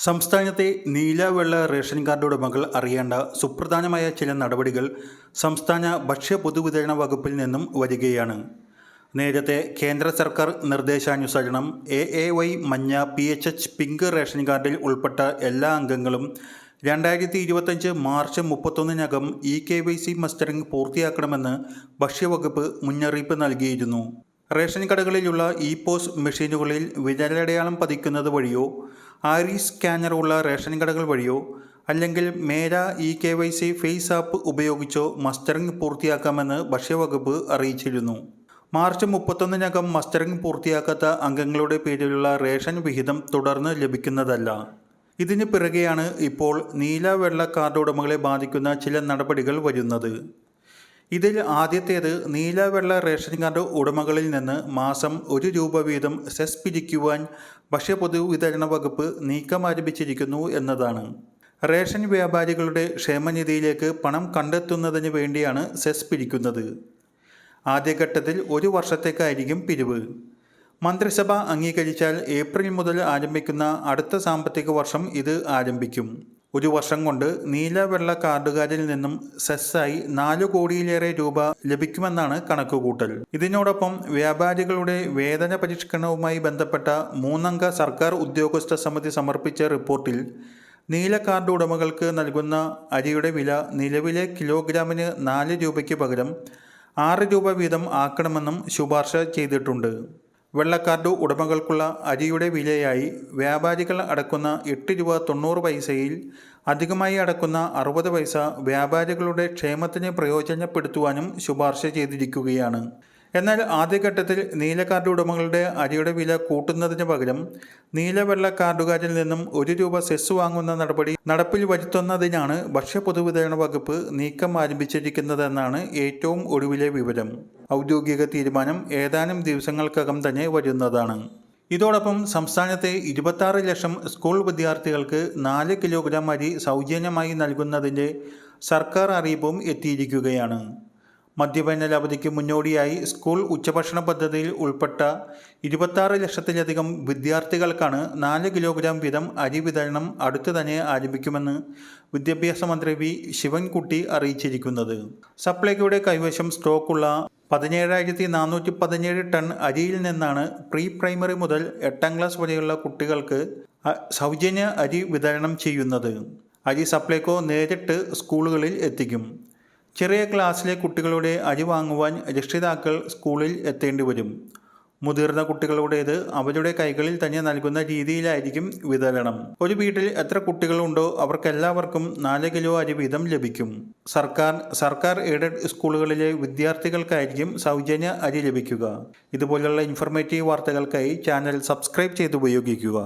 സംസ്ഥാനത്തെ നീല വെള്ള റേഷൻ കാർഡ് ഉടമകൾ അറിയേണ്ട സുപ്രധാനമായ ചില നടപടികൾ സംസ്ഥാന ഭക്ഷ്യ പൊതുവിതരണ വകുപ്പിൽ നിന്നും വരികയാണ്. നേരത്തെ കേന്ദ്ര സർക്കാർ നിർദ്ദേശാനുസരണം AAY മഞ്ഞ PHH പിങ്ക് റേഷൻ കാർഡിൽ ഉൾപ്പെട്ട എല്ലാ അംഗങ്ങളും 2025 മാർച്ച് 31-നകം KYC മസ്റ്ററിംഗ് പൂർത്തിയാക്കണമെന്ന് ഭക്ഷ്യവകുപ്പ് മുന്നറിയിപ്പ് നൽകിയിരുന്നു. റേഷൻ കടകളിലുള്ള POS മെഷീനുകളിൽ വിരലടയാളം പതിക്കുന്നത് വഴിയോ ആരീസ് സ്കാനർ ഉള്ള റേഷൻ കടകൾ വഴിയോ അല്ലെങ്കിൽ മേര KYC ഫേസ് ആപ്പ് ഉപയോഗിച്ചോ മസ്റ്ററിംഗ് പൂർത്തിയാക്കാമെന്ന് ഭക്ഷ്യവകുപ്പ് അറിയിച്ചിരുന്നു. മാർച്ച് 31-നകം മസ്റ്ററിംഗ് പൂർത്തിയാക്കാത്ത അംഗങ്ങളുടെ പേരിലുള്ള റേഷൻ വിഹിതം തുടർന്ന് ലഭിക്കുന്നതല്ല. ഇതിന് പിറകെയാണ് ഇപ്പോൾ നീല വെള്ള കാർഡ് ഉടമകളെ ബാധിക്കുന്ന ചില നടപടികൾ വരുന്നത്. ഇതിൽ ആദ്യത്തേത് നീല വെള്ള റേഷൻ കാർഡ് ഉടമകളിൽ നിന്ന് മാസം ₹1 വീതം സെസ് പിരിക്കുവാൻ ഭക്ഷ്യ പൊതുവിതരണ വകുപ്പ് നീക്കം ആരംഭിച്ചിരിക്കുന്നു എന്നതാണ്. റേഷൻ വ്യാപാരികളുടെ ക്ഷേമനിധിയിലേക്ക് പണം കണ്ടെത്തുന്നതിന് വേണ്ടിയാണ് സെസ് പിരിക്കുന്നത്. ആദ്യഘട്ടത്തിൽ 1 വർഷത്തേക്കായിരിക്കും പിരിവ്. മന്ത്രിസഭ അംഗീകരിച്ചാൽ ഏപ്രിൽ മുതൽ ആരംഭിക്കുന്ന അടുത്ത സാമ്പത്തിക വർഷം ഇത് ആരംഭിക്കും. 1 വർഷം കൊണ്ട് നീല വെള്ള കാർഡുകാരിൽ നിന്നും സെസ്സായി 4 കോടിയിലേറെ രൂപ ലഭിക്കുമെന്നാണ് കണക്കുകൂട്ടൽ. ഇതിനോടൊപ്പം വ്യാപാരികളുടെ വേതന പരിഷ്കരണവുമായി ബന്ധപ്പെട്ട 3-അംഗ സർക്കാർ ഉദ്യോഗസ്ഥ സമിതി സമർപ്പിച്ച റിപ്പോർട്ടിൽ നീല കാർഡ് ഉടമകൾക്ക് നൽകുന്ന അരിയുടെ വില നിലവിലെ കിലോഗ്രാമിന് ₹4 പകരം ₹6 വീതം ആക്കണമെന്നും ശുപാർശ ചെയ്തിട്ടുണ്ട്. വെള്ളക്കാർഡ് ഉടമകൾക്കുള്ള അരിയുടെ വിലയായി വ്യാപാരികൾ അടക്കുന്ന ₹8.90 അധികമായി അടക്കുന്ന 60 പൈസ വ്യാപാരികളുടെ ക്ഷേമത്തിന് പ്രയോജനപ്പെടുത്തുവാനും ശുപാർശ ചെയ്തിരിക്കുകയാണ്. എന്നാൽ ആദ്യഘട്ടത്തിൽ നീല കാർഡ് ഉടമകളുടെ അരിയുടെ വില കൂട്ടുന്നതിന് പകരം നീല വെള്ള കാർഡുകാരിൽ നിന്നും ₹1 സെസ് വാങ്ങുന്ന നടപടി നടപ്പിൽ വരുത്തുന്നതിനാണ് ഭക്ഷ്യ പൊതുവിതരണ വകുപ്പ് നീക്കം ആരംഭിച്ചിരിക്കുന്നതെന്നാണ് ഏറ്റവും ഒടുവിലെ വിവരം. ഔദ്യോഗിക തീരുമാനം ഏതാനും ദിവസങ്ങൾക്കകം തന്നെ വരുന്നതാണ്. ഇതോടൊപ്പം സംസ്ഥാനത്തെ 26 ലക്ഷം സ്കൂൾ വിദ്യാർത്ഥികൾക്ക് 4 കിലോഗ്രാം അരി സൗജന്യമായി നൽകുന്നതിൻ്റെ സർക്കാർ അറിയിപ്പും എത്തിയിരിക്കുകയാണ്. മധ്യവേനൽ അവധിക്ക് മുന്നോടിയായി സ്കൂൾ ഉച്ചഭക്ഷണ പദ്ധതിയിൽ ഉൾപ്പെട്ട 26 ലക്ഷത്തിലധികം വിദ്യാർത്ഥികൾക്കാണ് 4 കിലോഗ്രാം വീതം അരി വിതരണം അടുത്ത് തന്നെ ആരംഭിക്കുമെന്ന് വിദ്യാഭ്യാസ മന്ത്രി V. ശിവൻകുട്ടി അറിയിച്ചിരിക്കുന്നത്. സപ്ലൈകോയുടെ കൈവശം സ്റ്റോക്കുള്ള 17,417 ടൺ അരിയിൽ നിന്നാണ് പ്രീ പ്രൈമറി മുതൽ 8ാം ക്ലാസ് വരെയുള്ള കുട്ടികൾക്ക് സൗജന്യ അരി വിതരണം ചെയ്യുന്നത്. അരി സപ്ലൈകോ നേരിട്ട് സ്കൂളുകളിൽ എത്തിക്കും. ചെറിയ ക്ലാസ്സിലെ കുട്ടികളുടെ അരി വാങ്ങുവാൻ രക്ഷിതാക്കൾ സ്കൂളിൽ എത്തേണ്ടി വരും. മുതിർന്ന കുട്ടികളുടേത് അവരുടെ കൈകളിൽ തന്നെ നൽകുന്ന രീതിയിലായിരിക്കും വിതരണം. ഒരു വീട്ടിൽ എത്ര കുട്ടികളുണ്ടോ അവർക്കെല്ലാവർക്കും 4 കിലോ അരി വീതം ലഭിക്കും. സർക്കാർ എയ്ഡഡ് സ്കൂളുകളിലെ വിദ്യാർത്ഥികൾക്കായിരിക്കും സൗജന്യ അരി ലഭിക്കുക. ഇതുപോലുള്ള ഇൻഫർമേറ്റീവ് വാർത്തകൾക്കായി ചാനൽ സബ്സ്ക്രൈബ് ചെയ്ത് ഉപയോഗിക്കുക.